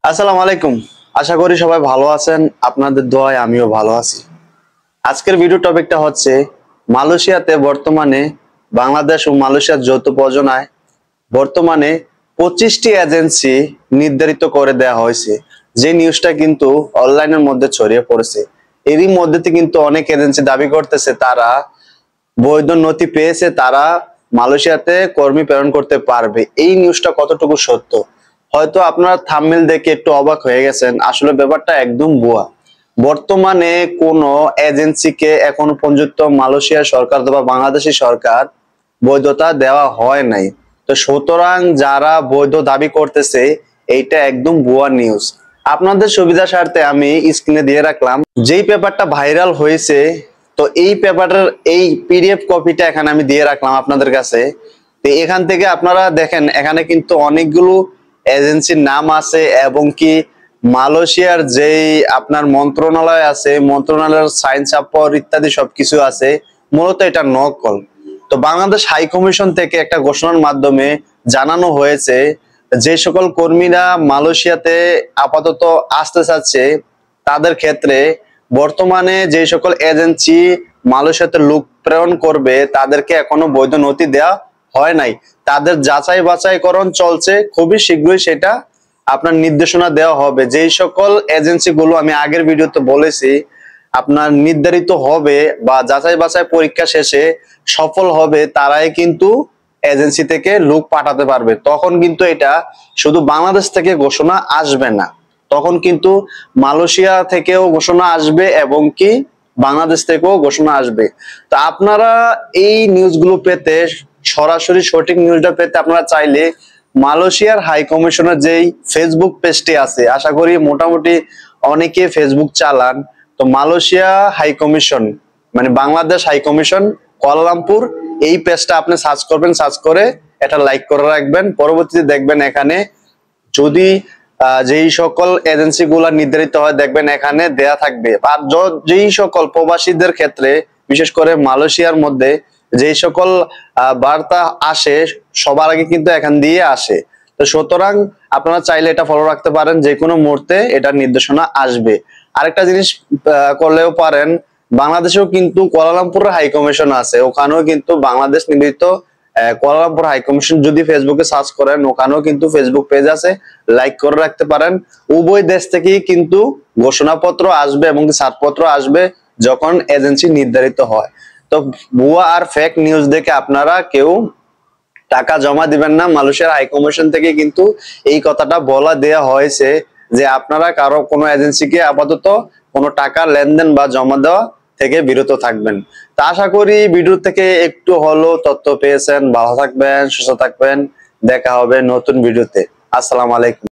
আসসালামু আলাইকুম। আশা করি সবাই ভালো আছেন। আপনাদের দোয়ায় আমিও ভালো আছি। আজকের ভিডিও টপিকটা হচ্ছে মালয়েশিয়াতে বর্তমানে বাংলাদেশ ও মালয়েশিয়ার যৌথ প্রযোজনায় বর্তমানে 25টি এজেন্সি নির্ধারিত করে দেওয়া হয়েছে। যে নিউজটা কিন্তু অনলাইনের মধ্যে ছড়িয়ে পড়েছে। এরই মধ্যে কিন্তু অনেক এজেন্সি দাবি করতেছে তারা বৈধ নথি পেয়েছে, তারা মালয়েশিয়াতে কর্মী প্রেরণ করতে পারবে। এই নিউজটা কতটুকু সত্য? হয়তো আপনারা থাম্বনেল দেখে একটু অবাক হয়ে গেছেন, আসলে ব্যাপারটা একদম ভুয়া। বর্তমানে কোন এজেন্সিকে এখনো পর্যন্ত মালয়েশিয়া সরকার অথবা বাংলাদেশি সরকার বৈধতা দেওয়া হয় নাই। তো সুতরাং যারা বৈধ দাবি করতেছে এইটা একদম ভুয়া নিউজ। আপনাদের সুবিধা স্বার্থে আমি স্ক্রিনে দিয়ে রাখলাম যেই পেপারটা ভাইরাল হয়েছে। তো এই পেপারের এই পিডিএফ কপিটা এখানে আমি দিয়ে রাখলাম আপনাদের কাছে। তো এখান থেকে আপনারা দেখেন, এখানে কিন্তু অনেকগুলো এজেন্সির নাম আছে এবং কি মালয়েশিয়ার যেই আপনার মন্ত্রণালয় আছে, মন্ত্রণালয়ের সাইন স্বাক্ষর ইত্যাদি সবকিছু আছে। মূলত এটা নকল। তো বাংলাদেশ হাই কমিশন থেকে একটা ঘোষণার মাধ্যমে জানানো হয়েছে যে সকল কর্মীরা মালয়েশিয়াতে আপাতত আসতে চাচ্ছে তাদের ক্ষেত্রে বর্তমানে যে সকল এজেন্সি মালয়েশিয়াতে লোক প্রেরণ করবে তাদেরকে এখনো বৈধ নথি দেওয়া হয় নাই। তাদের যাচাই বাছাইকরণ চলছে, খুবই শীঘ্রই সেটা আপনার নির্দেশনা দেওয়া হবে। যেই সকল এজেন্সি গুলো আমি আগের ভিডিওতে বলেছি আপনার নির্ধারিত হবে বা যাচাই বাছাই পরীক্ষা শেষে সফল হবে, তারাই কিন্তু এজেন্সি থেকে লোক পাঠাতে পারবে। তখন কিন্তু এটা শুধু বাংলাদেশ থেকে ঘোষণা আসবে না, তখন কিন্তু মালয়েশিয়া থেকেও ঘোষণা আসবে এবং কি বাংলাদেশ থেকেও ঘোষণা আসবে। তো আপনারা এই নিউজগুলো পেতে, সরাসরি সঠিক নিউজটা পেতে আপনারা চাইলে মালয়েশিয়ার হাই কমিশনের যেই ফেসবুক পেজটি আছে, আশা করি মোটামুটি অনেকে ফেসবুক চালান। তো মালয়েশিয়া হাই কমিশন মানে বাংলাদেশ হাই কমিশন কুয়ালালামপুর, এই পেজটা আপনি সার্চ করবেন, সার্চ করে এটা লাইক করে রাখবেন। পরবর্তীতে দেখবেন এখানে যদি যেই সকল এজেন্সি গুলা নির্ধারিত হয় দেখবেন এখানে দেয়া থাকবে। আর যেই সকল প্রবাসীদের ক্ষেত্রে বিশেষ করে মালয়েশিয়ার মধ্যে যেই সকল বার্তা আসে সবার আগে কিন্তু এখান দিয়ে আসে। তো সুতরাং আপনারা চাইলে এটা ফলো রাখতে পারেন, যে কোনো মুহূর্তে এটা নির্দেশনা আসবে। আরেকটা জিনিস করলেও পারেন, বাংলাদেশেও কিন্তু কুয়ালালামপুরের হাই কমিশন আছে, ওখানেও কিন্তু বাংলাদেশ নির্মিত কুয়ালালামপুর হাই কমিশন যদি ফেসবুকে সার্চ করেন ওখানেও কিন্তু ফেসবুক পেজ আছে, লাইক করে রাখতে পারেন। উভয় দেশ থেকেই কিন্তু ঘোষণাপত্র আসবে এবং ছাড়পত্র আসবে যখন এজেন্সি নির্ধারিত হয়। তো ভুয়া আর ফেক নিউজ দেখে আপনারা কেউ টাকা জমা দিবেন না। মালয়েশিয়ার হাই কমিশন থেকে কিন্তু এই কথাটা বলা দেয়া হয়েছে যে আপনারা কারো কোনো এজেন্সিকে আপাতত কোনো টাকা লেনদেন বা জমা দেওয়া থেকে বিরত থাকবেন। তা আশা করি ভিডিও থেকে একটু হলো তথ্য পেয়েছেন। ভালো থাকবেন, সুস্থ থাকবেন। দেখা হবে নতুন ভিডিওতে। আসসালামু আলাইকুম।